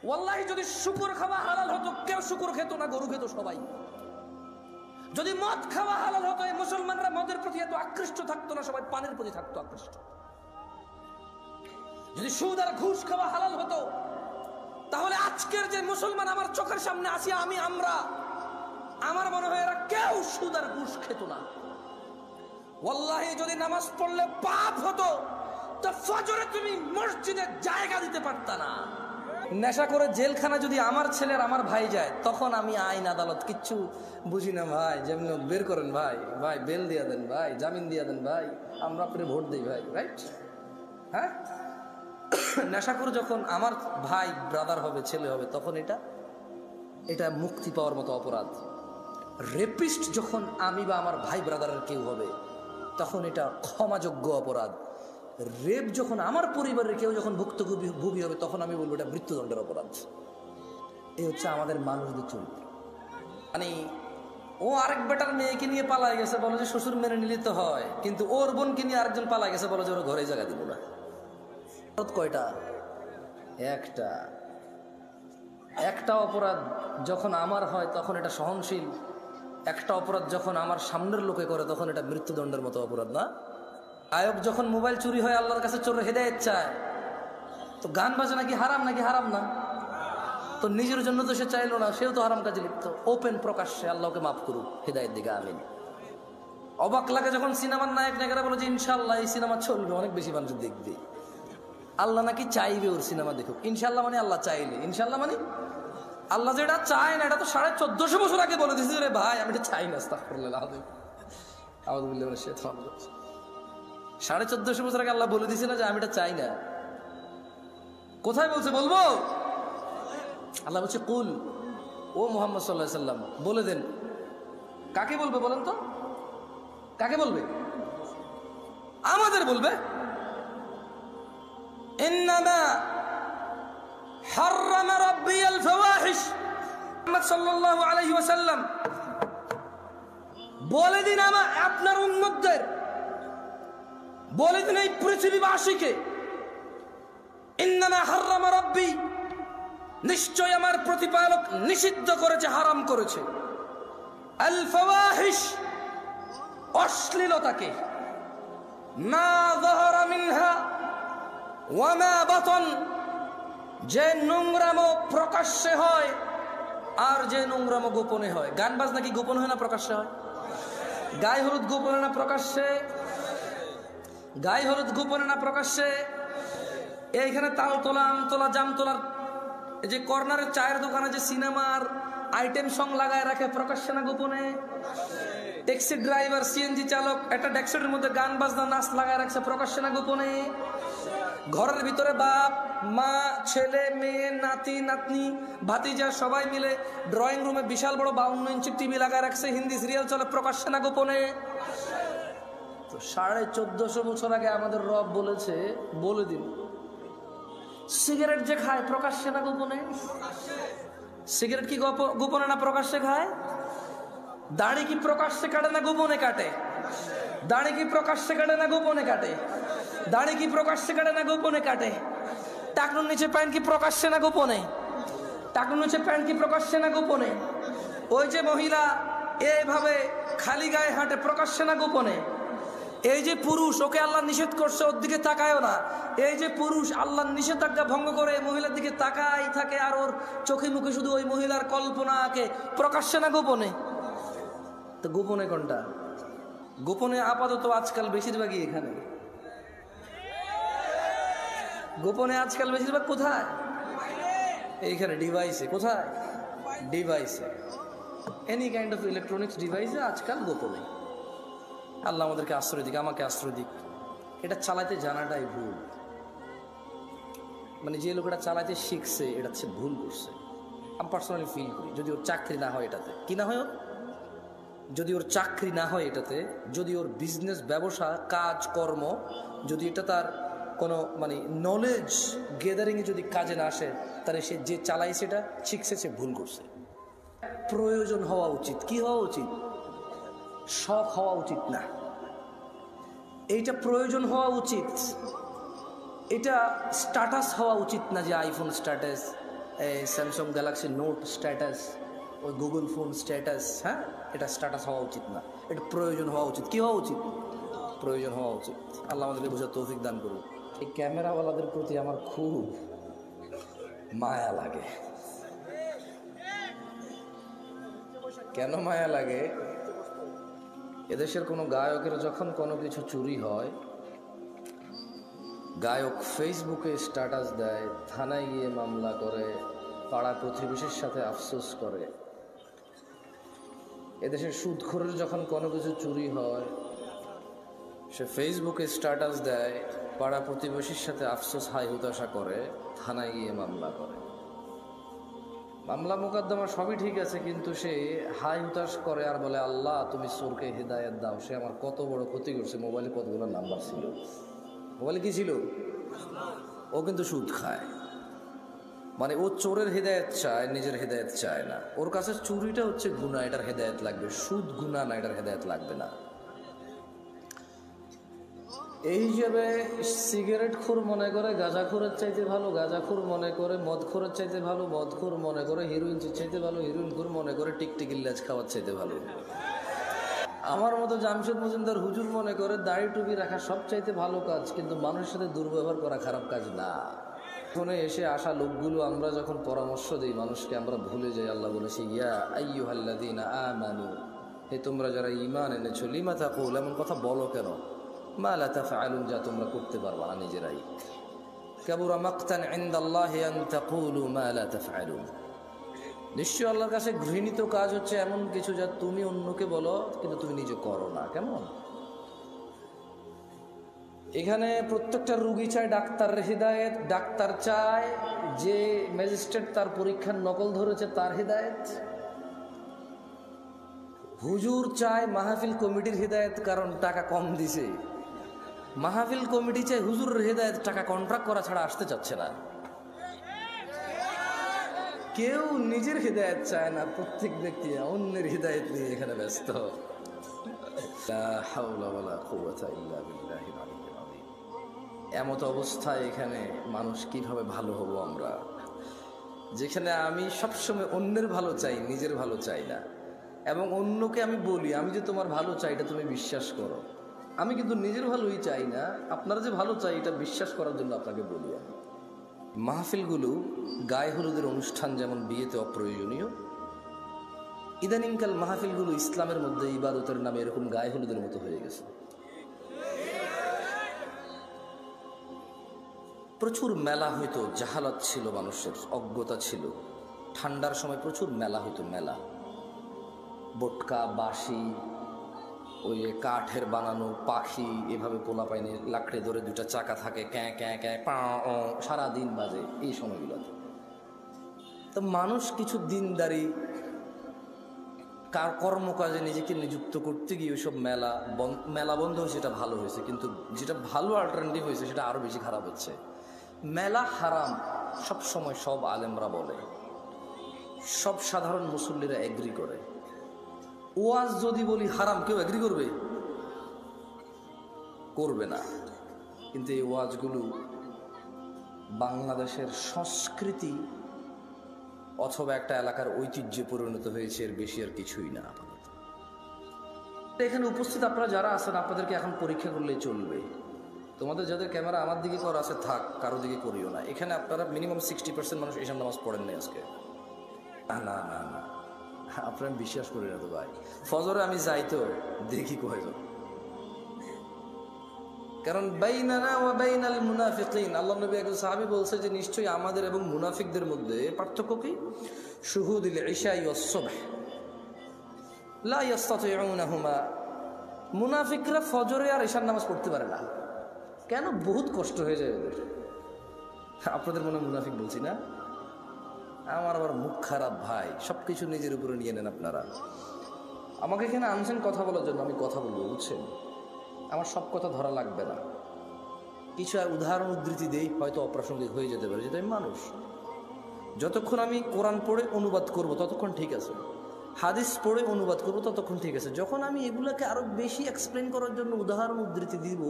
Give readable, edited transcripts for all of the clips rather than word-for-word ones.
ওয়াল্লাহি যদি শুকর খাওয়া হালাল হতো কেউ শুকর খেত না, গরু খেত সবাই। যদি মদ খাওয়া হালাল হতো এই মুসলমানরা মদের প্রতি এত আকৃষ্ট থাকতো না, সবাই পানের প্রতি থাকতো আকৃষ্ট। যদি সুদ আর ঘুষ খাওয়া হালাল হতো তাহলে আজকের যে মুসলমান আমার চোখের সামনে আসি আমার মনে হয় এরা কেউ সুদ আর ঘুষ খেত না। ওয়াল্লাহি যদি নামাজ পড়লে পাপ হতো তো ফজরে তুমি মসজিদে জায়গা দিতে পারতা না। নেশা করে জেলখানা যদি আমার ছেলের আমার ভাই যায় তখন আমি আইন আদালত কিচ্ছু বুঝি না ভাই, যেমন বের করেন ভাই, ভাই বেল দিয়া দেন ভাই, জামিন দিয়া দেন ভাই, আমরা আপনি ভোট দিই ভাই, রাইট? হ্যাঁ, নেশা করে যখন আমার ভাই ব্রাদার হবে, ছেলে হবে, তখন এটা মুক্তি পাওয়ার মতো অপরাধ। রেপিস্ট যখন আমি বা আমার ভাই ব্রাদারের কেউ হবে তখন এটা ক্ষমাযোগ্য অপরাধ। রেপ যখন আমার পরিবারের কেউ যখন ভুক্তভোগী হবে তখন আমি বলবো এটা মৃত্যুদণ্ডের অপরাধ। এই হচ্ছে আমাদের মানুষদের চরিত্র। মানে ও আরেক বেটার মেয়েকে নিয়ে পালায় গেছে, বলে যে শ্বশুর মেনে নিলে তো হয়, কিন্তু ওর বোনকে নিয়ে আরেকজন পালায় গেছে, বলে যে ওর ঘরে জায়গা দিব না। কয়টা? একটা অপরাধ যখন আমার হয় তখন এটা সহনশীল, একটা অপরাধ যখন আমার সামনের লোকে করে তখন এটা মৃত্যুদণ্ডের মতো অপরাধ না? আয়ক যখন মোবাইল চুরি হয় আল্লাহর কাছে চোর হেদায়েত চায়, তো গান বাজনা কি হারাম নাকি হারাম না? তো নিজের জন্য তো সে চাইলো না, সেও তো হারাম কাজে লিপ্ত। ওপেন প্রকাশ্যে আল্লাহকে মাফ করুক, হেদায়েত দিকে আমিন। অবাক লাগে যখন সিনেমার নায়ক নায়িকারা বলে যে ইনশাআল্লাহ এই সিনেমা চলবে, অনেক বেশি মানুষ দেখবে। আল্লাহ নাকি চাইবে ওর সিনেমা দেখুক। ইনশাআল্লাহ মানে আল্লাহ চাইলে, ইনশাআল্লাহ মানে আল্লাহ যেটা চায় না, এটা তো 1450 বছর আগে বলে দিয়েছে রে ভাই, আমি এটা চাই না। আস্তাগফিরুল্লাহ আযীম, আউযু বিল্লাহি মিনাশ শাইতানির রাজীম। 1450 বছর আগে আল্লাহ বলে দিয়েছে না যে আমি এটা চাই না? কোথায় বলছে? বলবো? আল্লাহ বলছে কুল, ও মুহাম্মদ সাল্লাল্লাহু আলাইহি সাল্লাম বলে দেন। কাকে বলবে বলেন তো? কাকে বলবে? আমাদের বলবে। ইন্নামা হাররামা রাব্বিয়াল ফাওয়াহিশ, মুহাম্মদ সাল্লাল্লাহু আলাইহি ওয়াসাল্লাম বলে দিন আপনার উম্মতদের, বলে দিন এই পৃথিবীবাসীকে, ইন্নামা হাররামা রাব্বি, নিশ্চয় আমার প্রতিপালক নিষিদ্ধ করেছে, হারাম করেছে, আল ফাওয়াহিশ, অশ্লীলতাকে, মা যাহারা মিনহা ওয়া মা বাতন, যে নোংরামো প্রকাশ্যে হয় আর যে নোংরামো গোপনে হয়। গান বাজনা কি গোপন হয় না প্রকাশ্যে হয়? গায়ে হলুদ গোপনে না প্রকাশ্যে? গায়ে হলুদ গোপনে না প্রকাশ্যে? এইখানে তাল তোলা, আম তোলা, জাম তোলার যে কর্নারের চায়ের দোকানে যে সিনেমার আইটেম সং লাগায় রাখে, প্রকাশ্যে না গোপনে? ট্যাক্সি ড্রাইভার, সিএনজি চালক একটা ডেস্কের মধ্যে গান বাজনা নাচ লাগায় রাখছে, প্রকাশ্যে না গোপনে? ঘরের ভিতরে বাপ মা, ছেলে মেয়ে, নাতি নাতনি, ভাতিজা সবাই মিলে ড্রয়িং রুমে বিশাল বড় 52 ইঞ্চি টিভি লাগায় রাখছে, হিন্দি সিরিয়াল চলে, প্রকাশ্যে না গোপনে? তো 1450 বছর আগে আমাদের রব বলেছে, বলে দিন সিগারেট যে খায় প্রকাশ্যে না গোপনে? সিগারেট কি গোপনে না প্রকাশ্যে খায়? দাড়ি কি প্রকাশ্যে কাটে না গোপনে কাটে? দাড়ি কি প্রকাশ্যে কাটে না গোপনে কাটে? দাড়ি কি প্রকাশ্যে কাটে না গোপনে কাটে? টাকনুর নিচে প্যান্ট কি প্রকাশ্যে না গোপনে? টাকনুর নিচে প্যান্ট কি প্রকাশ্যে না গোপনে? ওই যে মহিলা এইভাবে খালি গায়ে হাঁটে, প্রকাশ্যে না গোপনে? এই যে পুরুষ, ওকে আল্লাহ নিষেধ করছে ওর দিকে তাকায়ও না, এই যে পুরুষ আল্লাহর নিষেধাজ্ঞা ভঙ্গ করে মহিলার দিকে তাকাই থাকে আর ওর চোখে মুখে শুধু ওই মহিলার কল্পনা আঁকে, প্রকাশ্যে না গোপনে? তো গোপনে কোনটা? গোপনে আপাতত আজকাল বেশিরভাগই এখানে। গোপনে আজকাল বেশিরভাগ কোথায়? এইখানে ডিভাইসে। কোথায়? ডিভাইসে, এনি কাইন্ড অফ ইলেকট্রনিক্স ডিভাইসে আজকাল গোপনে। আল্লাহ আমাদেরকে আশ্রয় দিক, আমাকে আশ্রয় দিক। এটা চালাইতে জানাটাই ভুল। মানে যে লোকটা চালাইতে শিখছে এটা হচ্ছে ভুল করছে, আমি পার্সোনালি ফিল করি। যদি ওর চাকরি না হয় এটাতে, কি না হয় ওর, যদি ওর চাকরি না হয় এটাতে, যদি ওর বিজনেস, ব্যবসা, কাজ কর্ম, যদি এটা তার কোনো মানে নলেজ গেদারিংয়ে যদি কাজে না আসে, তাহলে সে যে চালাইছে এটা শিখছে, সে ভুল করছে। প্রয়োজন হওয়া উচিত। কি হওয়া উচিত? শখ হওয়া উচিত না, এইটা প্রয়োজন হওয়া উচিত। এটা স্ট্যাটাস হওয়া উচিত না যে আইফোন স্ট্যাটাস, এই স্যামসাং গ্যালাক্সি নোট স্ট্যাটাস, ওই গুগল ফোন স্ট্যাটাস, হ্যাঁ, এটা স্ট্যাটাস হওয়া উচিত না, এটা প্রয়োজন হওয়া উচিত। কি হওয়া উচিত? প্রয়োজন হওয়া উচিত। আল্লাহ আমাদেরকে বোঝার তৌফিক দান করুন। এই ক্যামেরাওয়ালাদের প্রতি আমার খুব মায়া লাগে। কেন মায়া লাগে? এদেশের কোনো গায়কের যখন কোনো কিছু চুরি হয়, গায়ক ফেসবুকে স্ট্যাটাস দেয়, থানায় গিয়ে মামলা করে, পাড়া প্রতিবেশীর সাথে আফসোস করে। এদেশের সুদখোরের যখন কোনো কিছু চুরি হয়, সে ফেসবুকে স্ট্যাটাস দেয়, পাড়া প্রতিবেশীর সাথে আফসোস হাই হুতাশা করে, থানায় গিয়ে মামলা করে। মামলা মোকদ্দমা সবই ঠিক আছে, কিন্তু সে হাই হুতাশ করে আর বলে, আল্লাহ তুমি চোরকে হেদায়েত দাও, সে আমার কত বড় ক্ষতি করছে। মোবাইলে কতগুলো নাম্বার ছিল, মোবাইলে কি ছিল? ও কিন্তু সুদ খায়। মানে ও চোরের হেদায়েত চায়, নিজের হেদায়েত চায় না। ওর কাছে চুরিটা হচ্ছে গুনাহ, এটার হেদায়েত লাগবে। সুদ গুনাহ না, এটার হেদায়েত লাগবে না। এই হিসেবে সিগারেটখোর মনে করে গাঁজাখোরের চাইতে ভালো, গাঁজাখোর মনে করে মদখোরের চাইতে ভালো, মদখোর মনে করে হিরোইন চাইতে ভালো, হিরোইনখোর মনে করে টিকটিকির লেজ খাওয়ার চাইতে ভালো। আমার মতো জামশেদ মজুমদার হুজুর মনে করে দাড়ি টুপি রাখা সব চাইতে ভালো কাজ, কিন্তু মানুষের সাথে দুর্ব্যবহার করা খারাপ কাজ না। এখানে এসে আসা লোকগুলো আমরা যখন পরামর্শ দিই মানুষকে, আমরা ভুলে যাই আল্লাহ বলেছি, ইয়া আইয়ুহাল্লাযীনা আমানু, হে তোমরা যারা ঈমান এনেছো, লিমা তাকুল, এমন কথা বলো কেন, মা লা তাফআলুন, যা তোমরা করতে পারবা না নিজেরাই। কাবুরা মাকতান ইনদাল্লাহি আন তাকুলু মা লা তাফআলুন, নিশ্চয় আল্লাহর কাছে ঘৃণিত কাজ হচ্ছে এমন কিছু যা তুমি অন্যকে বলো কিন্তু তুমি নিজে করো না। কেমন? এখানে প্রত্যেকটা রুগী চায় ডাক্তারের হিদায়েত, ডাক্তার চায় যে ম্যাজিস্ট্রেট তার পরীক্ষার নকল ধরেছে তার হিদায়েত, হুজুর চায় মাহফিল কমিটির হিদায়েত কারণ টাকা কম দিছে, মাহফিল কমিটি চায় হুজুরের হিদায়েত, টাকা কন্ট্রাক্ট করা ছাড়া আসতে চাচ্ছে না। কেউ নিজের হিদায়েত চায় না, প্রত্যেক ব্যক্তি অন্যের হিদায়েত নিয়ে এখানে ব্যস্ত। লা হাওলা ওয়ালা কুওয়াতা ইল্লা বিল্লাহিল আলিয়্যিল আযীম। এমত অবস্থায় এখানে মানুষ কিভাবে ভালো হব আমরা, যেখানে আমি সবসময় অন্যের ভালো চাই, নিজের ভালো চাই না, এবং অন্যকে আমি বলি আমি যে তোমার ভালো চাই এটা তুমি বিশ্বাস করো। আমি কিন্তু নিজের ভালোই চাই না, আপনারা যে ভালো চাই এটা বিশ্বাস করার জন্য আপনাকে বলি। আমি মাহফিলগুলো গায়ে হলুদের অনুষ্ঠান যেমন বিয়েতে অপ্রয়োজনীয়, ইদানিংকাল মাহফিলগুলো ইসলামের মধ্যে ইবাদতের নামে এরকম গায়ে হলুদের মতো হয়ে গেছে। প্রচুর মেলা হইতো, জাহালাত ছিল, মানুষের অজ্ঞতা ছিল। ঠান্ডার সময় প্রচুর মেলা হইতো, মেলা, বটকা, বাঁশি, ওই কাঠের বানানো পাখি, এভাবে পোলা পাইনে লাকড়ে ধরে দুটা চাকা থাকে, ক্যাঁ ক্যাঁ ক্যাঁ পা, সারাদিন বাজে এই সময়গুলোতে। তো মানুষ কিছু দিনদারি কর্মকাজে নিজেকে নিযুক্ত করতে গিয়ে ওইসব মেলা বন্ধ হয়েছে, এটা ভালো হয়েছে, কিন্তু যেটা ভালো অল্টারনেটিভ হয়েছে সেটা আরও বেশি খারাপ হচ্ছে। মেলা হারাম সব সময় সব আলেমরা বলে, সব সাধারণ মুসল্লিরা এগ্রি করে। ওয়াজ যদি বলি হারাম, কেউ এগ্রি করবে? করবে না। কিন্তু এই ওয়াজগুলো বাংলাদেশের সংস্কৃতি অথবা একটা এলাকার ঐতিহ্যে পরিণত হয়েছে, এর বেশি আর কিছুই না। এখানে উপস্থিত আপনারা যারা আছেন আপনাদেরকে এখন পরীক্ষা করলেই চলবে। তোমাদের যাদের ক্যামেরা আমার দিকে করা আছে থাক, কারো দিকে করিও না। এখানে আপনারা মিনিমাম 60% মানুষ এসব নামাজ পড়েন নাই আজকে। না না না না, আপনারা বিশ্বাস করি না তো ভাই। ফজরে আমি যাই তো দেখি কয়জন, কারণ বাইনানা ওয়া বাইনাল মুনাফিকিন, আল্লাহ নবী একজন সাহাবী বলছে যে নিশ্চয়ই আমাদের এবং মুনাফিকদের মধ্যে পার্থক্য কি? শুহুদুল ইশাই ওয়াস সুবহ লা ইস্তাতিউনাহুমা, মুনাফিকরা ফজরে আর ইশার নামাজ পড়তে পারে না। কেন? বহুত কষ্ট হয়ে যায় ওদের। আপনাদের মনে মুনাফিক বলছি না? আমার আবার মুখ খারাপ ভাই, সব কিছু নিজের উপরে নিয়ে নেন আপনারা। আমাকে এখানে আনছেন কথা বলার জন্য, আমি কথা বলবো, বুঝছেন? আমার সব কথা ধরা লাগবে না, কিছু উদাহরণ উদ্ধৃতি দেই, হয়তো অপ্রাসঙ্গিক হয়ে যেতে পারে, যেটা আমি মানুষ। যতক্ষণ আমি কোরআন পড়ে অনুবাদ করব ততক্ষণ ঠিক আছে, হাদিস পড়ে অনুবাদ করব ততক্ষণ ঠিক আছে। যখন আমি এগুলোকে আরো বেশি এক্সপ্লেন করার জন্য উদাহরণ উদ্ধৃতি দিব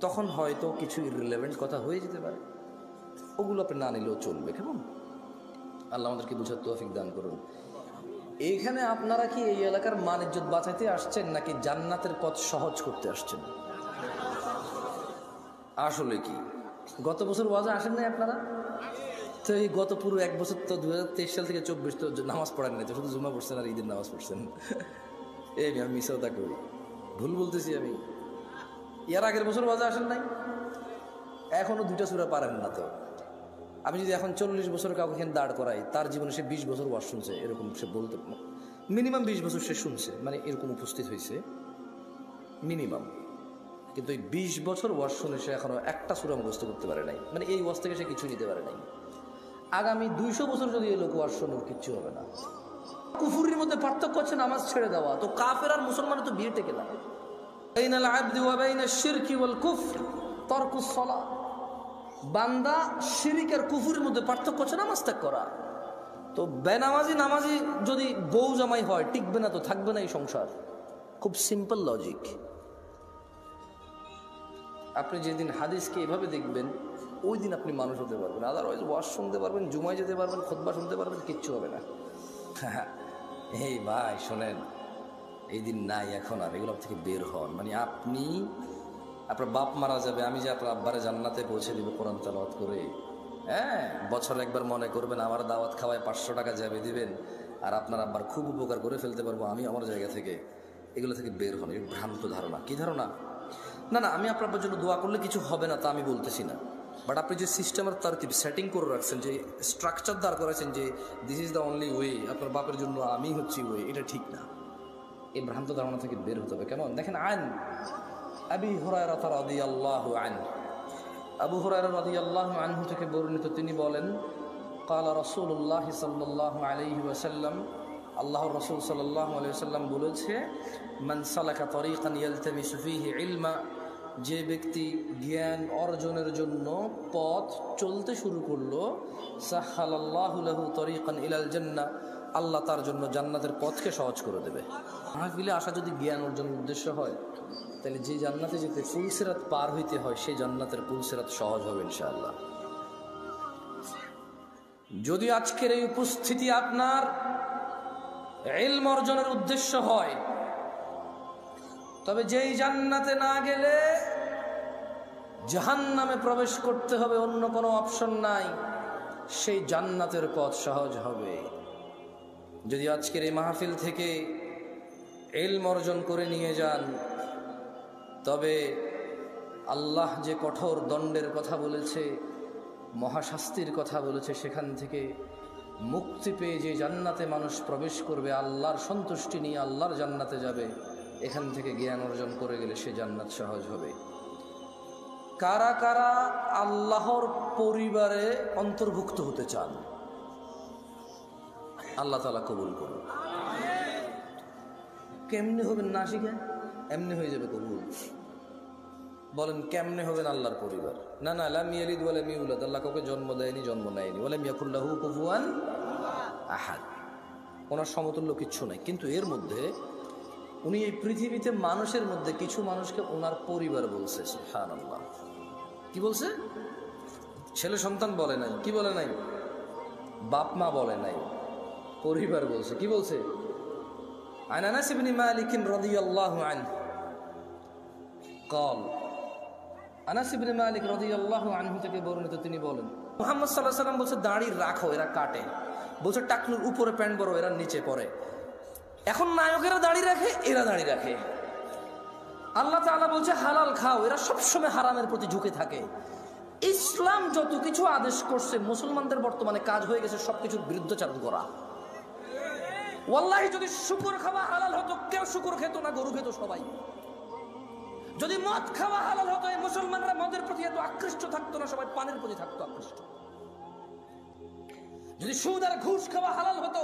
তখন হয়তো কিছু ইররিলেভেন্ট কথা হয়ে যেতে পারে, ওগুলো আপনি না নিলেও চলবে। কেমন? আল্লাহ আমাদেরকে বুঝার তৌফিক দান করুন। এইখানে আপনারা কি এই এলাকার মান ইজ্জত বাঁচাইতে আসছেন নাকি জান্নাতের পথ সহজ করতে আসছেন? আসলে কি গত বছর ওয়াজে আসেন নাই আপনারা? তো এই গত পুরো এক বছর তো 2023 সাল থেকে 24 তো নামাজ পড়েন নাই, তো শুধু জুমা পড়ছেন আর ঈদের নামাজ পড়ছেন। এই আমি মিসাওতা করি, ভুল বলতেছি আমি? এর আগের বছর ওয়াজে আসেন নাই, এখনো 2টা সূরা পারেন না। তো আমি যদি এখন 40 বছর কাউকে এখানে দাঁড় করাই, তার জীবনে সে 20 বছর ওয়াজ শুনছে, এরকম সে বলতে মিনিমাম 20 বছর সে শুনছে, মানে এরকম উপস্থিত হয়েছে মিনিমাম। কিন্তু এই 20 বছর ওয়াজ শুনে সে এখনো একটা সূরা মুখস্থ করতে পারে নাই, মানে এই ওয়াজ থেকে সে কিছু নিতে পারে নাই। আগামী 200 বছর যদি এই লোক ওয়াজ শুনে কিচ্ছু হবে না। কুফুরির মধ্যে পার্থক্য হচ্ছে নামাজ ছেড়ে দেওয়া। তো কাফের আর মুসলমানের তো বিয়ে টেকে না। বাইনাল আবদি ওয়া বাইনাশ শিরকি ওয়াল কুফর তারকুস সালাহ। বান্দা শিরিক আর কুফুরের মধ্যে পার্থক্য হচ্ছে নামাজ ত্যাগ করা। তো বেনামাজি নামাজি যদি বউ জামাই হয়, টিকবে না, তো থাকবে না এই সংসার। খুব সিম্পল লজিক। আপনি যেদিন হাদিসকে এভাবে দেখবেন, ওই দিন আপনি মানুষ হতে পারবেন। আদারওয়াইজ ওয়াজ শুনতে পারবেন, জুমায় যেতে পারবেন, খুতবা শুনতে পারবেন, কিচ্ছু হবে না। এই ভাই শোনেন, এই দিন নাই এখন আর, এগুলো থেকে বের হন। মানে আপনি, আপনার বাপ মারা যাবে, আমি যে আপনার আব্বারে জান্নাতে পৌঁছে দিব কোরআন তেলাওয়াত করে, হ্যাঁ, বছর একবার মনে করবেন আমার দাওয়াত খাওয়ায় 500 টাকা যাবে দিবেন, আর আপনার আব্বার খুব উপকার করে ফেলতে পারবো আমি আমার জায়গা থেকে। এগুলো থেকে বের হন। এটা ভ্রান্ত ধারণা। কি ধারণা? না না, আমি আপনার জন্য দোয়া করলে কিছু হবে না তা আমি বলতেছি না, বাট আপনি যে সিস্টেমের তারকিব সেটিং করে রাখছেন, যে স্ট্রাকচার দাঁড় করেছেন যে this is the only way, আপনার বাপের জন্য আমি হচ্ছি ওয়ে, এটা ঠিক না। এই ভ্রান্ত ধারণা থেকে বের হতে হবে। কেমন দেখেন, আন আবি হুরায়রা রাদিয়াল্লাহু আনহু, আবু হুরায়রা রাদিয়াল্লাহু আনহু থেকে বর্ণিত, তিনি বলেন, ক্বালা রাসূলুল্লাহ সাল্লাল্লাহু আলাইহি ওয়াসাল্লাম, আল্লাহর রাসূল সাল্লাল্লাহু আলাইহি ওয়াসাল্লাম বলেছে, মান সালাকা তরিকান ইয়ালতামিসু ফীহি ইলমা, যে ব্যক্তি জ্ঞান অর্জনের জন্য পথ চলতে শুরু করলো, সাহহালাল্লাহু লাহু তরিকান ইলাল জান্নাহ, আল্লাহ তার জন্য জান্নাতের পথকে সহজ করে দেবে। মাহফিলে আসা যদি জ্ঞান অর্জনের উদ্দেশ্য হয়, তাহলে যে জান্নাতে যেতে পুলসিরাত পার হইতে হয়, সেই জান্নাতের পুলসিরাত সহজ হবে ইনশাআল্লাহ। যদি আজকের এই উপস্থিতি আপনার ইলম অর্জনের উদ্দেশ্য হয়, তবে যেই জান্নাতে না গেলে জাহান্নামে প্রবেশ করতে হবে, অন্য কোনো অপশন নাই, সেই জান্নাতের পথ সহজ হবে। যদি আজকের এই মাহফিল থেকে ইলম অর্জন করে নিয়ে যান, তবে আল্লাহ যে কঠোর দণ্ডের কথা বলেছে, মহাশাস্তির কথা বলেছে, সেখান থেকে মুক্তি পেয়ে যে জান্নাতে মানুষ প্রবেশ করবে, আল্লাহর সন্তুষ্টি নিয়ে আল্লাহর জান্নাতে যাবে, এখান থেকে জ্ঞান অর্জন করে গেলে সে জান্নাত সহজ হবে। কারা কারা আল্লাহর পরিবারে অন্তর্ভুক্ত হতে চান? আল্লাহ তাআলা কবুল করুন। কেমনে হবেন না শিখে? এমনি হয়ে যাবে কবুল। বলেন কেমনে হবেন আল্লাহর পরিবার? না না, লাম ইয়ালিদ ওয়া লাম ইউলাদ, আল্লাহ কাউকে জন্ম দেয়নি, জন্ম নেয়নি। ওয়া লাম ইয়াকুল লাহু কুফুয়ান আহাদ, ওনার সমতুল্য কিচ্ছু নাই। কিন্তু এর মধ্যে উনি এই পৃথিবীতে মানুষের মধ্যে কিছু মানুষকে ওনার পরিবার বলছে। সুবহানাল্লাহ। কি বলছে? ছেলে সন্তান বলে নাই, কি বলে নাই? বাপ মা বলে নাই, পরিবার বলছে। কি বলছে? আন আনাস ইবনে মালিক রাদিয়াল্লাহু আনহু قال, আনাস ইবনে মালিক রাদিয়াল্লাহু আনহু থেকে বর্ণিত, তিনি বলেন, মুহাম্মদ সাল্লাল্লাহু আলাইহি ওয়াসাল্লাম বলছে, দাড়ি রাখো, এরা কাটে। বলছে টাকনুর উপরে প্যান্ট বড়, এরা নিচে পড়ে। এখন নায়কেরা দাড়ি রাখে, এরা দাড়ি রাখে। আল্লাহ তাআলা বলছে হালাল খাও, এরা সবসময় হারামের প্রতি ঝুঁকে থাকে। ইসলাম যত কিছু আদেশ করছে, মুসলমানদের বর্তমানে কাজ হয়ে গেছে সবকিছুর বিরুদ্ধাচরণ করা। ওয়াল্লাহি যদি শুকর খাওয়া হালাল হতো, কেউ শুকর খেত না, গরু খেত সবাই। যদি মদ খাওয়া হালাল হতো, এই মুসলমানরা মদের প্রতি এত আকৃষ্ট থাকতো না, সবাই পানের প্রতি থাকতো আকৃষ্ট। যদি সুদ আর ঘুষ খাওয়া হালাল হতো,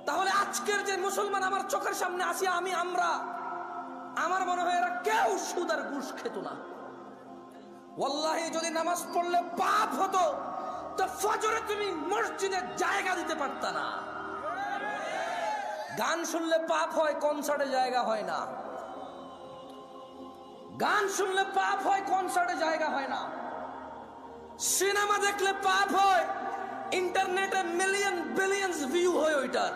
তাহলে আজকের যে মুসলমান আমার চোখের সামনে আসি, আমরা, আমার মনে হয় এরা কেউ সুদ আর ঘুষ খেত না। ওয়াল্লাহি যদি নামাজ পড়লে পাপ হতো, তো ফজরে তুমি মসজিদে জায়গা দিতে পারতা না। গান শুনলে পাপ হয়, কনসার্টে জায়গা হয় না। গান শুনলে পাপ হয়, কনসার্টে জায়গা হয় না। সিনেমা দেখলে পাপ হয়, ইন্টারনেটে মিলিয়ন বিলিয়ন্স ভিউ হয় ওইটার।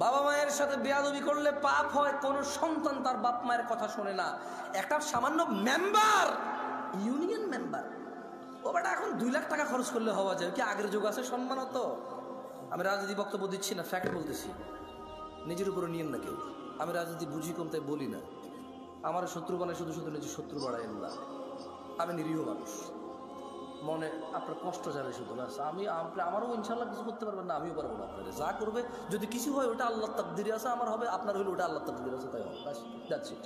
বাবা মায়ের সাথে বেয়াদবি করলে পাপ হয়, কোন সন্তান তার বাপ মায়ের কথা শোনে না। একটা সামান্য মেম্বার, ইউনিয়ন মেম্বার, ও বেটা এখন 2 লাখ টাকা খরচ করলে হওয়া যায় কি? আগের যুগ আছে সম্মানত। আমি রাজনীতি বক্তব্য দিচ্ছি না, ফ্যাক্ট বলতেছি, নিজের উপরে নিয়েন না কেউ। আমি রাজনীতি বুঝি কম তাই বলি না। আমার শত্রু বানায় শুধু শুধু নিজের শত্রু বাড়াইন না। আমি নিরীহ মানুষ, মনে আপনার কষ্ট যাবে শুধু ব্যাস। আমারও ইনশাল্লাহ কিছু করতে পারবেন না, আমিও পারবো না। আপনাদের যা করবে যদি কিছু হয় ওটা আল্লাহর তাকদিরে আছে, আমার হবে, আপনার হইলে ওটা আল্লাহর তাকদিরে আছে, তাই হবে, ব্যাস, দ্যাটস ইট।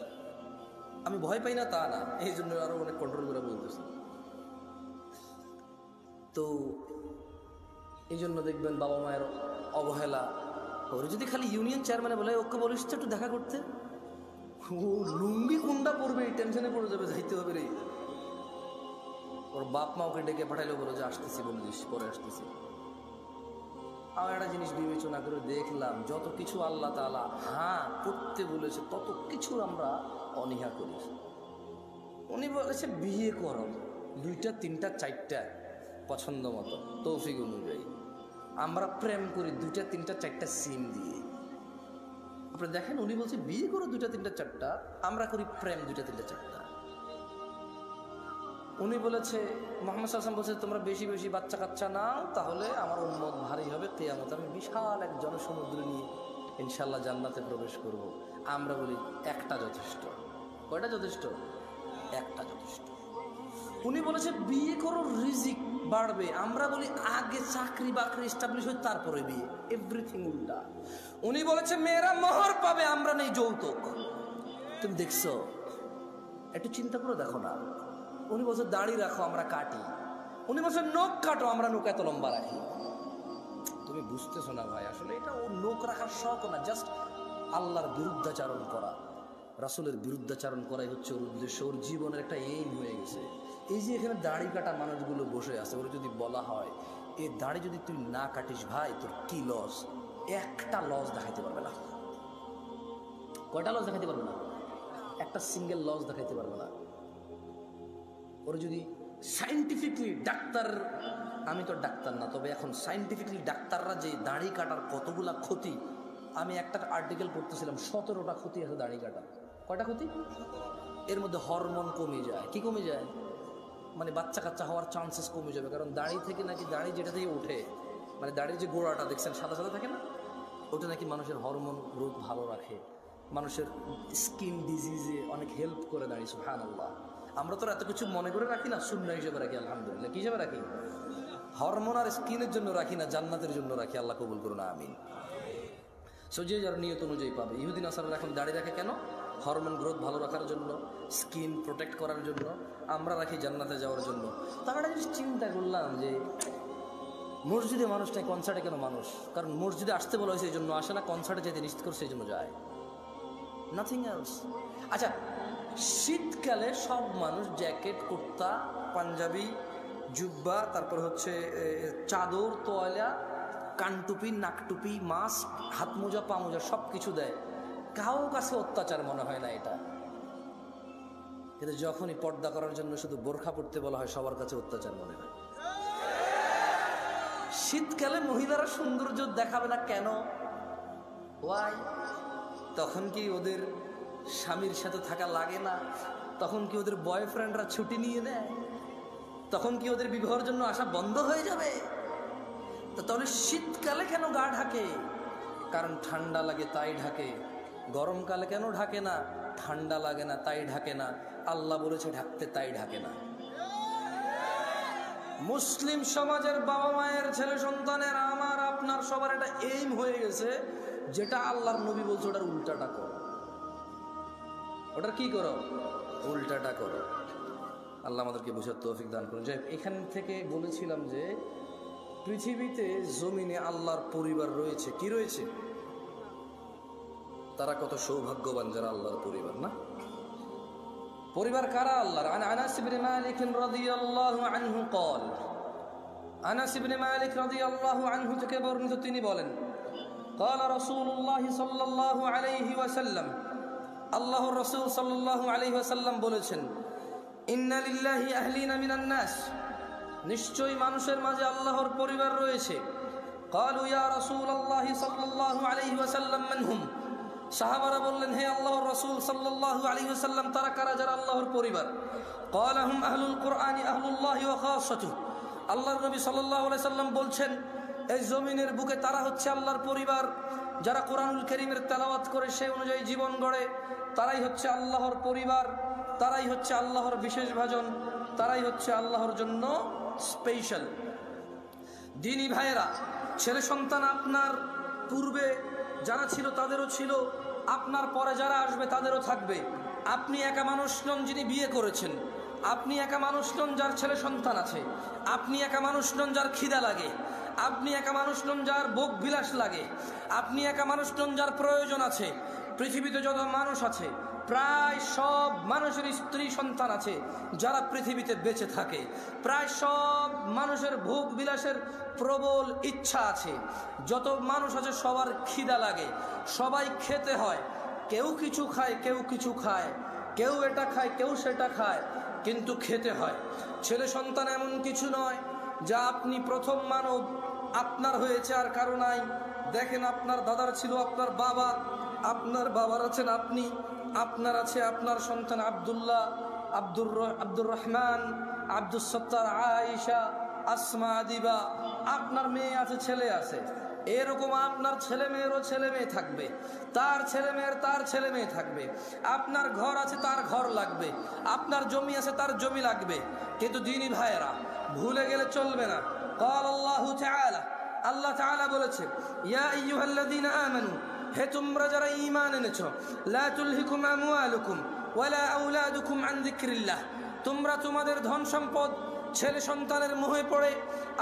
আমি ভয় পাই না তা না, এই জন্য আরো অনেক কন্ট্রোল করে বলতেছি। তো এই জন্য দেখবেন বাবা মায়ের অবহেলা। ওর যদি খালি ইউনিয়ন চেয়ারম্যানে বলে ওকে বলিস তো একটু দেখা করতে, ও লুঙ্গি কোনটা পড়বে এই টেনশনে পড়ে যাবে, যাইতে হবে রে। ওর বাপ মা ওকে ডেকে পাঠাইলো, বলো যে আসতেছি, বলে দিস পরে আসতেছি। আমার একটা জিনিস বিবেচনা করে দেখলাম, যত কিছু আল্লাহ তাআলা হ্যাঁ করতে বলেছে তত কিছু আমরা অনীহা করি। উনি বলেছে বিয়ে করো 2টা 3টা 4টা পছন্দ মতো তৌফিক অনুযায়ী। আমরা প্রেম করি 2টা 3টা 4টা সিম দিয়ে। আপনি দেখেন উনি বলছে বিয়ে করো 2টা 3টা 4টা, আমরা করি প্রেম 2টা 3টা 4টা। উনি বলেছে, মুহাম্মদ সাল্লাল্লাহু আলাইহি ওয়াসাল্লাম বলছে তোমরা বেশি বেশি বাচ্চা কাচ্চা নাও, তাহলে আমার উম্মত ভারী হবে, কিয়ামত আমি বিশাল এক জনসমুদ্র নিয়ে ইনশাআল্লাহ জান্নাতে প্রবেশ করব। আমরা বলি একটা যথেষ্ট। কয়টা যথেষ্ট? একটা যথেষ্ট। উনি বলেছে বিয়ে করো রিজিক বাড়বে, আমরা বলি আগে চাকরি বাকরি এস্টাবলিশ হয় তারপরে বিয়ে। এভরিথিং উল্টা। উনি বলেছে মেয়েরা মোহর পাবে, আমরা নেই যৌতুক। তুমি দেখছো? একটু চিন্তা করে দেখো না। উনি বলছে দাড়ি রাখো, আমরা কাটি। উনি বলছে নখ কাটো, আমরা নখ এত লম্বা রাখি। তুমি বুঝতেছো না ভাই, আসলে এটা ও নখ রাখার শখ না, জাস্ট আল্লাহর বিরুদ্ধাচারণ করা, রাসূলের বিরুদ্ধাচারণ করাই হচ্ছে ওর উদ্দেশ্য। ওর জীবনের একটা এইম হয়ে গেছে। এই যে এখানে দাড়ি কাটা মানুষগুলো বসে আছে, ওর যদি বলা হয় এই দাড়ি যদি তুই না কাটিস ভাই তোর কি লস, একটা লস দেখাইতে পারবে না। কয়টা লস দেখাইতে পারবে না? একটা সিঙ্গেল লস দেখাইতে পারবে না। ওর যদি সাইন্টিফিকলি ডাক্তার, আমি তো ডাক্তার না, তবে এখন সাইন্টিফিকলি ডাক্তাররা যে দাড়ি কাটার কতগুলা ক্ষতি, আমি একটা আর্টিকেল পড়তেছিলাম, 17টা ক্ষতি আছে দাড়ি কাটার। কয়টা ক্ষতি? এর মধ্যে হরমোন কমে যায়। কি কমে যায়? মানে বাচ্চা কাচ্চা হওয়ার চান্সেস কমে যাবে, কারণ দাড়ি থেকে নাকি, দাড়ি যেটা থেকে ওঠে, মানে দাড়ির যে গোড়াটা দেখছেন সাদা সাদা থাকে না, ওটা নাকি মানুষের হরমোন গ্রোথ ভালো রাখে, মানুষের স্কিন ডিজিজে অনেক হেল্প করে দাড়ি। সুবহানাল্লাহ। আমরা তো এত কিছু মনে করে রাখি না, সুন্নাহ হিসেবে রাখি। আলহামদুলিল্লাহ। কি হিসেবে রাখি? হরমোন আর স্কিনের জন্য রাখি না, জান্নাতের জন্য রাখি। আল্লাহ কবুল করুন, আমিন। সো যে যার নিয়ত অনুযায়ী পাবে। ইহুদি নাসারারা এখন দাড়ি রাখে কেন? হরমোন গ্রোথ ভালো রাখার জন্য, স্কিন প্রোটেক্ট করার জন্য। আমরা রাখি জান্নাতে যাওয়ার জন্য। তার একটা জিনিস চিন্তা করলাম যে মসজিদে মানুষ নাই, কনসার্টে কেন মানুষ? কারণ মসজিদে আসতে বলা হয়েছে এই জন্য আসে না, কনসার্টে যেতে নিশ্চিত করছে এই জন্য যায়, নাথিং এলস। আচ্ছা, শীতকালে সব মানুষ জ্যাকেট, কুর্তা, পাঞ্জাবি, জুব্বা, তারপর হচ্ছে চাদর, তোয়ালা, কানটুপি, নাকটুপি, মাস্ক, হাত মোজা, পা মোজা সব কিছু দেয়। কারো কাছে অত্যাচার মনে হয় না এটা। কিন্তু যখনই পর্দা করার জন্য শুধু বোরখা পড়তে বলা হয়, সবার কাছে অত্যাচার মনে হয়। শীতকালে মহিলারা সৌন্দর্য দেখাবে না কেন? ওয়াই? তখন কি ওদের স্বামীর সাথে থাকা লাগে না? তখন কি ওদের বয়ফ্রেন্ডরা ছুটি নিয়ে নেয়? তখন কি ওদের বিবাহের জন্য আসা বন্ধ হয়ে যাবে? তো তাহলে শীতকালে কেন গা ঢাকে? কারণ ঠান্ডা লাগে তাই ঢাকে। গরমকালে কেন ঢাকে না? ঠান্ডা লাগে না তাই ঢাকে না। আল্লাহ বলেছে ঢাকতে, তাই ঢাকে না। মুসলিম সমাজের বাবা মায়ের ছেলে সন্তানের, আমার আপনার সবার এটা এইম হয়ে গেছে, যেটা আল্লাহর নবী বলছে ওটার উল্টাটা করো। ওটার কি করো? উল্টাটা করো। আল্লাহ আমাদেরকে বোঝার তৌফিক দান করুন। যে এখান থেকে বলেছিলাম যে পৃথিবীতে জমিনে আল্লাহর পরিবার রয়েছে। কি রয়েছে? তারা কত সৌভাগ্যবান যারা আল্লাহর পরিবার। না? পরিবার কারা? আল্লাহর। আনাস ইবনে মালিক রাদিয়াল্লাহু আনহু قال, আনাস ইবনে মালিক রাদিয়াল্লাহু আনহু থেকে বর্ণিত, তিনি বলেন, قال رسول الله صلى الله عليه وسلم, আল্লাহর রাসূল সাল্লাল্লাহু আলাইহি ওয়াসাল্লাম বলেছেন, ইন্না লিল্লাহি আহলিনা মিনান নাস, নিশ্চয়ই মানুষের মাঝে আল্লাহর পরিবার রয়েছে। ক্বালু ইয়া রাসূলুল্লাহ সাল্লাল্লাহু আলাইহি ওয়াসাল্লাম মান হুম? সাহাবারা বললেন, হে আল্লাহর রাসূল সাল্লাল্লাহু আলাইহি ওয়াসাল্লাম, তারা কারা যারা আল্লাহর পরিবার? ক্বালা হুম আহলুল কুরআনি আহলুল্লাহি ওয়া খাসাতুহু। আল্লাহর নবী সাল্লাল্লাহু আলাইহি সাল্লাম বলছেন, এই জমিনের বুকে তারা হচ্ছে আল্লাহর পরিবার, যারা কোরআনুল কারীমের তেলাওয়াত করে সেই অনুযায়ী জীবন গড়ে, তারাই হচ্ছে আল্লাহর পরিবার, তারাই হচ্ছে আল্লাহর বিশেষ ভাজন, তারাই হচ্ছে আল্লাহর জন্য স্পেশাল। দিনী ভাইয়েরা, ছেলে সন্তান আপনার পূর্বে যারা ছিল তাদেরও ছিল, আপনার পরে যারা আসবে তাদেরও থাকবে। আপনি একা মানুষ নন যিনি বিয়ে করেছেন, আপনি একা মানুষ নন যার ছেলে সন্তান আছে, আপনি একা মানুষ নন যার খিদা লাগে, আপনি একা মানুষ নন যার ভোগ বিলাস লাগে, আপনি একা মানুষ নন যার প্রয়োজন আছে। পৃথিবীতে যত মানুষ আছে প্রায় সব মানুষের স্ত্রী সন্তান আছে যারা পৃথিবীতে বেঁচে থাকে। প্রায় সব মানুষের ভোগ বিলাসের প্রবল ইচ্ছা আছে। যত মানুষ আছে সবার খিদা লাগে, সবাই খেতে হয়। কেউ কিছু খায়, কেউ কিছু খায়, কেউ এটা খায়, কেউ সেটা খায়, কিন্তু খেতে হয়। ছেলে সন্তান এমন কিছু নয় যা আপনি প্রথম মানব, আপনার হয়েছে আর কারো নাই। দেখেন, আপনার দাদার ছিল আপনার বাবা, আপনার বাবার আছেন আপনি, আপনার আছে আপনার সন্তান আব্দুল্লাহ, আব্দুর রহমান, আব্দুস সত্তার, আয়েশা, আসমা, দিবা। আপনার মেয়ে আছে, ছেলে আছে, এরকম আপনার ছেলে মেয়েরও ছেলে মেয়ে থাকবে, তার ছেলে মেয়ের তার ছেলে মেয়ে থাকবে। আপনার ঘর আছে, তার ঘর লাগবে, আপনার জমি আছে, তার জমি লাগবে। কিন্তু দিনী ভাইয়েরা, ভুলে গেলে চলবে না। ক্বাল আল্লাহু তাআলা, আল্লাহ তাআলা বলেছে, ইয়া আইয়ুহাল্লাযীনা আমানু, হে তোমরা যারা ঈমান এনেছো, লা তুলহিকুম আমওয়ালুকুম ওয়ালা আওলাদুকুম আন যিকরিল্লাহ, তোমরা তোমাদের ধন সম্পদ ছেলে সন্তানের মোহে পড়ে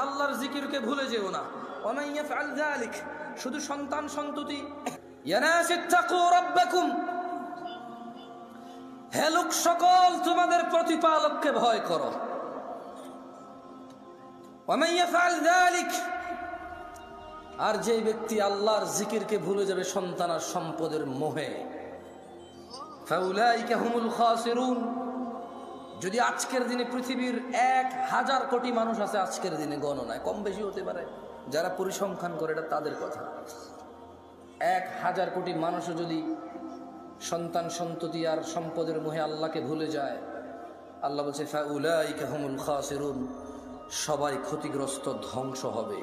আল্লাহর জিকিরকে ভুলে যেও না। ওয়া মান ইয়াফআল যালিক, শুধু সন্তান সন্ততি। ইয়া নাস ইত্তাকু রাব্বাকুম, হে লোক সকল, তোমাদের প্রতিপালককে ভয় করো। ওয়া মান ইয়াফআল যালিক, আর যে ব্যক্তি আল্লাহর জিকিরকে ভুলে যাবে সন্তান আর সম্পদের মোহে, ফাউলাইকা হুমুল খাসিরুন। যদি আজকের দিনে পৃথিবীর 1000 কোটি মানুষ আছে, আজকের দিনে গণনায় কম বেশি হতে পারে, যারা পরিসংখ্যান করে এটা তাদের কথা, 1000 কোটি মানুষও যদি সন্তান সন্ততি আর সম্পদের মোহে আল্লাহকে ভুলে যায়, আল্লাহ বলছে ফাউলাইকা হুমুল খাসিরুন, সবাই ক্ষতিগ্রস্ত, ধ্বংস হবে।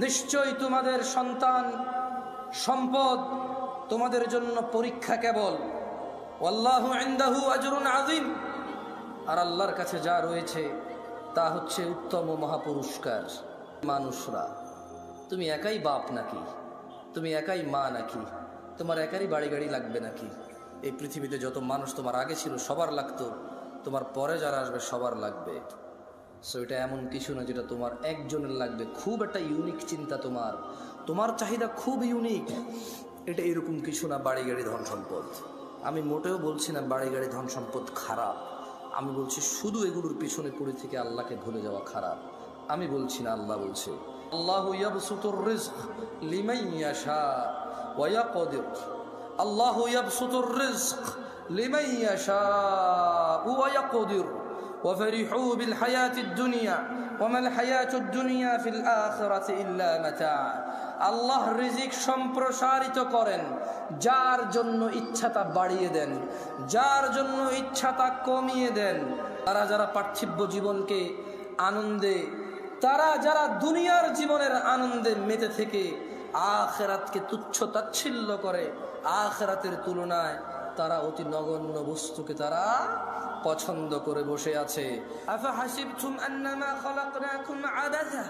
নিশ্চয় তোমাদের সন্তান সম্পদ তোমাদের জন্য পরীক্ষা কেবল। ওয়াল্লাহু ইনদাহু আজরুন আযীম, আর আল্লাহর কাছে যা রয়েছে তা হচ্ছে উত্তম মহাপুরস্কার। মানুষরা, তুমি একাই বাপ নাকি? তুমি একাই মা নাকি? তোমার একারই বাড়ি গাড়ি লাগবে নাকি? এই পৃথিবীতে যত মানুষ তোমার আগে ছিল সবার লাগতো, তোমার পরে যারা আসবে সবার লাগবে। সো এটা এমন কিছু না যেটা তোমার একজনের লাগবে। খুব একটা ইউনিক চিন্তা, তোমার চাহিদা খুব ইউনিক, এটা এরকম কিছু না। বাড়ি গাড়ি ধন সম্পদ, আমি মোটেও বলছি না বাড়ি গাড়ি ধন সম্পদ খারাপ, আমি বলছি শুধু এগুলোর পিছনে পড়ে থেকে আল্লাহকে ভুলে যাওয়া খারাপ। আমি বলছি না, আল্লাহ বলছে, আল্লাহু ইয়াবসুতুর রিজক লিমান ইয়াশা ওয়া ইয়াকদির। আল্লাহু ইয়াবসুতুর রিজক লিমান ইয়াশা ওয়া ইয়াকদির ওয়া ফারিহু বিল হায়াতিদ দুনিয়া ওয়া মাল হায়াতুদ দুনিয়া ফিল আখিরাতি ইল্লা মাতা। আল্লাহ রিজিক সম্প্রসারিত করেন, যার জন্য ইচ্ছা তা বাড়িয়ে দেন, যার জন্য ইচ্ছা তা কমিয়ে দেন। তারা যারা পার্থিব জীবনকে আনন্দে, তারা যারা দুনিয়ার জীবনের আনন্দে মেতে থেকে আখিরাতকে তুচ্ছ তাচ্ছিল্য করে, আখিরাতের তুলনায় তারা অতি নগণ্য বস্তুকে তারা পছন্দ করে বসে আছে। আফা হাসিবতুম আন্নামা খালাকনাকুম আবাসা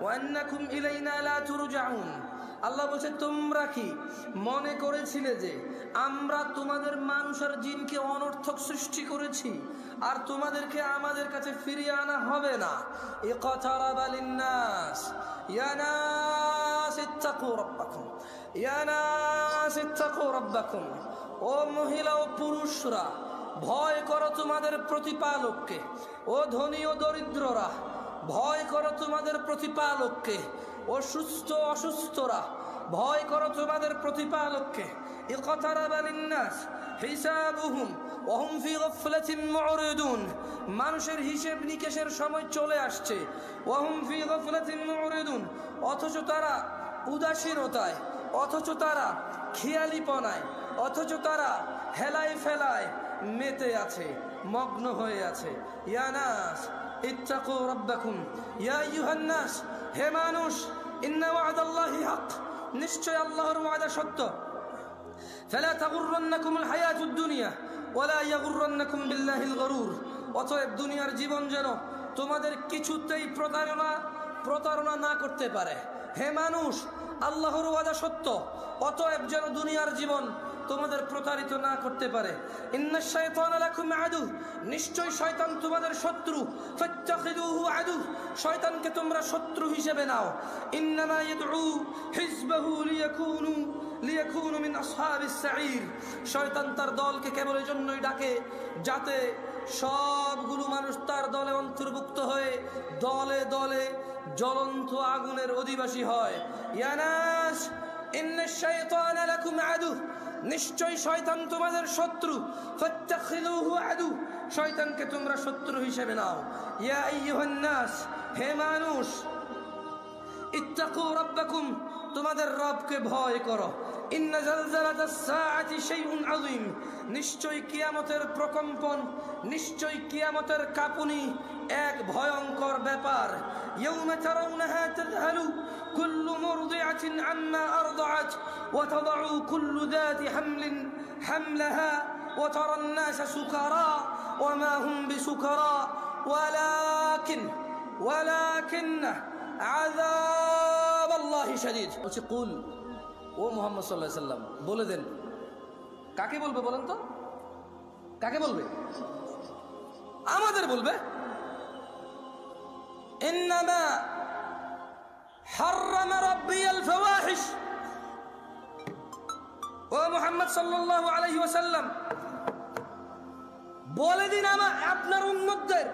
ওয়া আন্নাকুম ইলাইনা লা তুরজাউন। আল্লাহ বলছে, তোমরা কি মনে করেছিলে যে আমরা তোমাদের মানুষ আর জিনকে অনর্থক সৃষ্টি করেছি আর তোমাদেরকে আমাদের কাছে ফিরিয়ে আনা হবে না? ইকতারাবা লিন্নাস ইয়া নাস ইত্তাকু রাব্বাকুম ইয়া নাস ইত্তাকু রাব্বাকুম। ও মহিলা ও পুরুষরা, ভয় করো তোমাদের প্রতিপালককে। ও ধনী ও দরিদ্ররা, ভয় করো তোমাদের প্রতিপালককে। ও সুস্থ অসুস্থরা, ভয় করো তোমাদের প্রতিপালককে। ইকতারাবা লিন্নাস হিসাবুহুম ওয়া হুম ফি গাফলাতিন মুরিদুন, মানুষের হিসেব নিকেশের সময় চলে আসছে। ওয়া হুম ফি গাফলাতিন মুরিদুন, অথচ তারা উদাসীনতায়, অথচ তারা খেয়ালিপনায়, অথচ তারা হেলায় ফেলায় মেতে আছে, মগ্ন হয়ে আছে। ইয়া নাস ইত্তাকু রাব্বাকুম, ইয়া আইয়ুহান নাস, হে মানুষ, ইন্না ওয়াদাল্লাহি হক, নিশ্চয় আল্লাহর ওয়াদা সত্য। ফালা তাগুররান্নাকুমুল হায়াতুদ দুনিয়া ওয়ালা ইয়াগুররান্নাকুম বিল্লাহিল গরুর, অতএব দুনিয়ার জীবন যেন তোমাদের কিছুতেই প্রতারণা না করতে পারে। হে মানুষ, আল্লাহর ওয়াদা সত্য, অতএব যেন দুনিয়ার জীবন তোমাদের প্রতারিত না করতে পারে। ইন্নাশ শাইতানা লাকুম আদু, নিশ্চয় শয়তান তোমাদের শত্রু। ফাত্তাখিযুহু আদু, শয়তানকে তোমরা শত্রু হিসেবে নাও। ইন্নামা ইয়াদউ হিজবাহু লিয়াকুনু মিন আসহাবিস সাঈর, শয়তান তার দলকে কেবল এজন্যই ডাকে যাতে সবগুলো মানুষ তার দলে অন্তর্ভুক্ত হয়ে দলে দলে জ্বলন্ত আগুনের অধিবাসী হয়। ইয়া নাস ইন্নাশ শাইতানা লাকুম আদু, নিশ্চয় শয়তান তোমাদের শত্রু। ফাত্তাখিযুহু আদু, শয়তানকে তোমরা শত্রু হিসেবে নাও। ইয়া আইয়ুহান নাস, হে মানুষ, ইত্তাকু রাব্বাকুম, তোমাদের রবকে ভয় করো। ইন্না জালজালাতাস সাআতি শাইউন আযীম, নিশ্চয় কিয়ামতের প্রকম্পন, নিশ্চয় কিয়ামতের কাঁপুনি এক ভয়ঙ্কর ব্যাপার। ইয়াউমা তারাউনাহা তাযহালু কুল্লু মুরদিআতিন আম্মা আরদাআত ওয়া তাদাউ কুল্লু যাতি হামলিন হামলাহা ওয়া তারান নাসা সুকারা ওয়া মা হুম বিসুকারা ওয়ালাকিন্না আযাবাল্লাহি শাদীদ। বলছে কুল, ও মুহাম্মদ সাল্লাল্লাহু আলাইহি সাল্লাম বলে দেন। কাকে বলবে বলেন তো? কাকে বলবে? আমাদের বলবে। ইন্নামা হাররামা রাব্বিয়াল ফাওয়াহিশ, ও মুহাম্মদ সাল্লাল্লাহু আলাইহি ওয়াসাল্লাম বলে দিন আপনার উম্মতদের,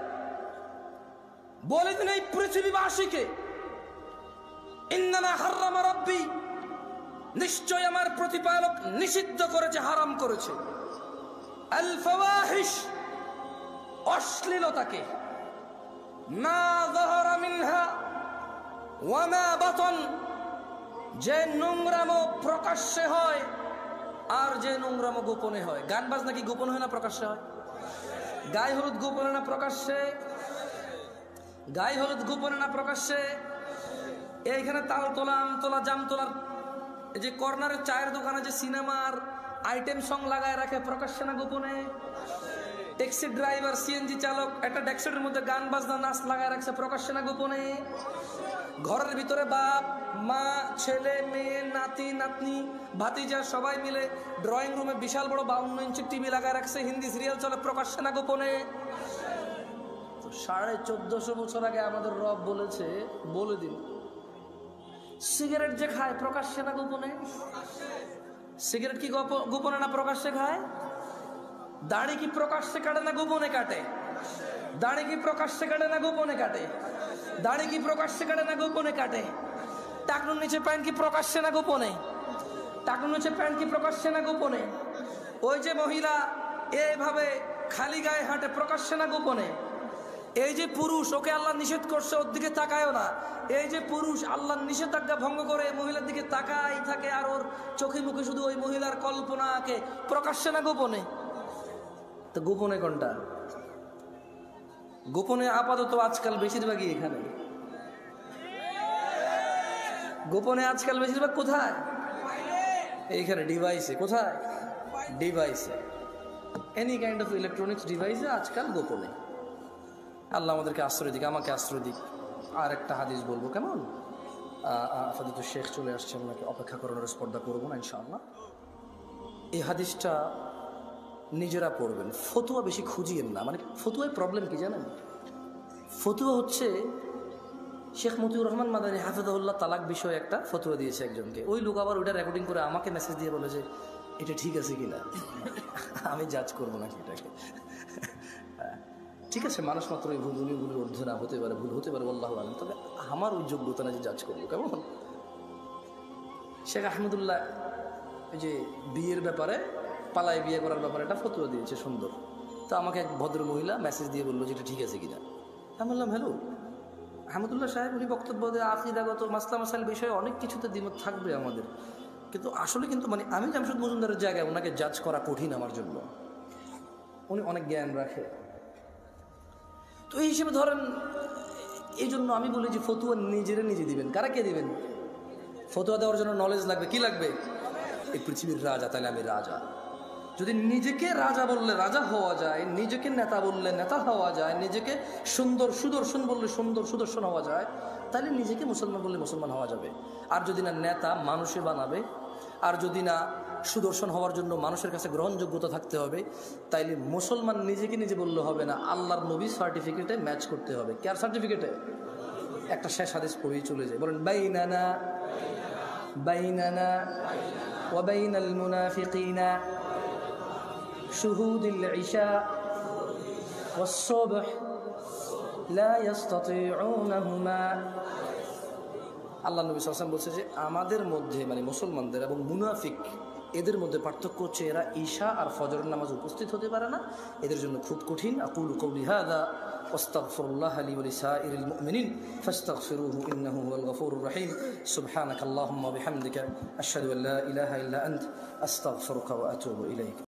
বলে দিন এই পৃথিবীবাসীকে, ইন্নামা হাররামা রাব্বি, নিশ্চয় আমার প্রতিপালক নিষিদ্ধ করেছে, হারাম করেছে, আল ফাওয়াহিশ, অশ্লীলতাকে, মা যাহারা মিনহা ওয়া মা বাতন, যে নোংরামো প্রকাশ্যে হয় আর যে নোংরামো গোপনে হয়। গান বাজনা কি গোপন হয় না প্রকাশ্যে হয়? গায়ে হলুদ গোপনে না প্রকাশ্যে? গায়ে হলুদ গোপনে না প্রকাশ্যে? এইখানে তাল তোলা, আম তোলা, জাম তোলার যে কর্নারের চায়ের দোকানে যে সিনেমার আইটেম সং লাগায় রাখে, প্রকাশ্যে না গোপনে? ট্যাক্সি ড্রাইভার, সিএনজি চালক একটা ডেস্কের মধ্যে গান বাজনা নাচ লাগায় রাখছে, প্রকাশ্যে না গোপনে? ঘরের ভিতরে বাপ মা, ছেলে মেয়ে, নাতি নাতনি, ভাতিজা সবাই মিলে ড্রয়িং রুমে বিশাল বড় 52 ইঞ্চি টিভি লাগায় রাখছে, হিন্দি সিরিয়াল চলে, প্রকাশ্যে না গোপনে? 1450 বছর আগে আমাদের রব বলেছে, বলে দিন, সিগারেট যে খায় প্রকাশ্যে না গোপনে? সিগারেট কি গোপনে না প্রকাশ্যে খায়? দাড়ি কি প্রকাশ্যে কাটে না গোপনে কাটে? দাড়ি কি প্রকাশ্যে কাটে না গোপনে কাটে? দাড়ি কি প্রকাশ্যে কাটে না গোপনে কাটে? টাকনুর নিচে প্যান্ট কি প্রকাশ্যে না গোপনে? টাকনুর নিচে প্যান্ট কি প্রকাশ্যে না গোপনে? ওই যে মহিলা এইভাবে খালি গায়ে হাঁটে, প্রকাশ্যে না গোপনে? এই যে পুরুষ, ওকে আল্লাহ নিষেধ করছে, ওর দিকে তাকায়ও না, এই যে পুরুষ আল্লাহর নিষেধাজ্ঞা ভঙ্গ করে মহিলার দিকে তাকাই থাকে, আর ওর চোখে মুখে শুধু ওই মহিলার কল্পনা আঁকে, প্রকাশ্যে না গোপনে? তো গোপনে কোনটা? গোপনে আপাতত আজকাল বেশিরভাগই এখানে। গোপনে আজকাল বেশিরভাগ কোথায়? এইখানে ডিভাইসে। কোথায়? ডিভাইসে। এনি কাইন্ড অফ ইলেকট্রনিক্স ডিভাইসে আজকাল গোপনে। আল্লাহ আমাদেরকে আশ্রয় দিক, আমাকে আশ্রয় দিক। আর একটা হাদিস বলবো, কেমন? আপাতত শেখ চলে আসছে, আপনাকে অপেক্ষা করানোর স্পর্ধা করবো না ইনশাআল্লাহ। এই হাদিসটা নিজেরা পড়বেন, ফতুয়া বেশি খুঁজিয়েন না। মানে ফতুয়ায় প্রবলেম কি জানেন? ফতুয়া হচ্ছে শেখ মতিউর রহমান মাদানী হাফেজাহুল্লাহ তালাক বিষয়ে একটা ফতুয়া দিয়েছে একজনকে, ওই লোক আবার ওইটা রেকর্ডিং করে আমাকে মেসেজ দিয়ে বলে যে এটা ঠিক আছে কিনা। আমি জাজ করবো নাকি এটাকে? ঠিক আছে, মানুষ মাত্র এই ভুল, উনি ভুলের ঊর্ধ্বে না হতে পারে, ভুল হতে পারে, আল্লাহু আলাম, তবে আমার ওই যোগ্যতা না যে জাজ করবো, কেমন? শেখ আহমদুল্লাহ এই যে বিয়ের ব্যাপারে, পালায় বিয়ে করার ব্যাপারে একটা ফতোয়া দিয়েছে সুন্দর। তো আমাকে এক ভদ্র মহিলা মেসেজ দিয়ে বললো যে এটা ঠিক আছে কিনা। আমি বললাম হ্যালো আহমদুল্লাহ সাহেব, উনি বক্তব্য দিয়ে আকিদাগত মাসলা মাসাইল বিষয়ে অনেক কিছুতে দ্বিমত থাকবে আমাদের, কিন্তু আসলে কিন্তু মানে আমি জামশেদ মজুমদারের জায়গায় ওনাকে জাজ করা কঠিন আমার জন্য, উনি অনেক জ্ঞান রাখে। তো এই হিসেবে ধরেন, এই জন্য আমি বলি যে ফতুয়া নিজেরা নিজে দিবেন। কারা কে দিবেন? ফতুয়া দেওয়ার জন্য নলেজ লাগবে। কি লাগবে? এই পৃথিবীর রাজা, তাহলে আমি রাজা। যদি নিজেকে রাজা বললে রাজা হওয়া যায়, নিজেকে নেতা বললে নেতা হওয়া যায়, নিজেকে সুন্দর সুদর্শন বললে সুন্দর সুদর্শন হওয়া যায়, তাহলে নিজেকে মুসলমান বললে মুসলমান হওয়া যাবে। আর যদি না নেতা মানুষে বানাবে, আর যদি না সুদর্শন হওয়ার জন্য মানুষের কাছে গ্রহণযোগ্যতা থাকতে হবে, তাইলে মুসলমান নিজেকে নিজে বললে হবে না, আল্লাহর নবীর সার্টিফিকেটে ম্যাচ করতে হবে। কার সার্টিফিকেটে? একটা শেষ হাদিস পড়েই চলে যায়, বলেন বাইনানা বাইনানা ওয়া বাইনাল মুনাফিকিনা শুহুদুল ইশা ওয়াস সুবহ লা ইস্তাতিউনাহুমা। আল্লাহ নবী সাল্লাল্লাহু আলাইহি ওয়াসাল্লাম বলছে যে আমাদের মধ্যে মানে মুসলমানদের এবং মুনাফিক এদের মধ্যে পার্থক্য হচ্ছে এরা ঈশা আর ফজরের নামাজ উপস্থিত হতে পারে না, এদের জন্য খুব কঠিন। আকুলু কওলি হাযা ওয়াস্তাগফিরুল্লাহ লি ওয়া লিসাইরিল মুমিনিন ফাস্তাগফিরুহু ইন্নাহু হুয়াল গফুরুর রহিম। সুবহানাকাল্লাহুম্মা ওয়া বিহামদিকা আশহাদু আল্লা ইলাহা ইল্লা আনতা আস্তাগফিরুকা ওয়া আতুবু ইলাইক।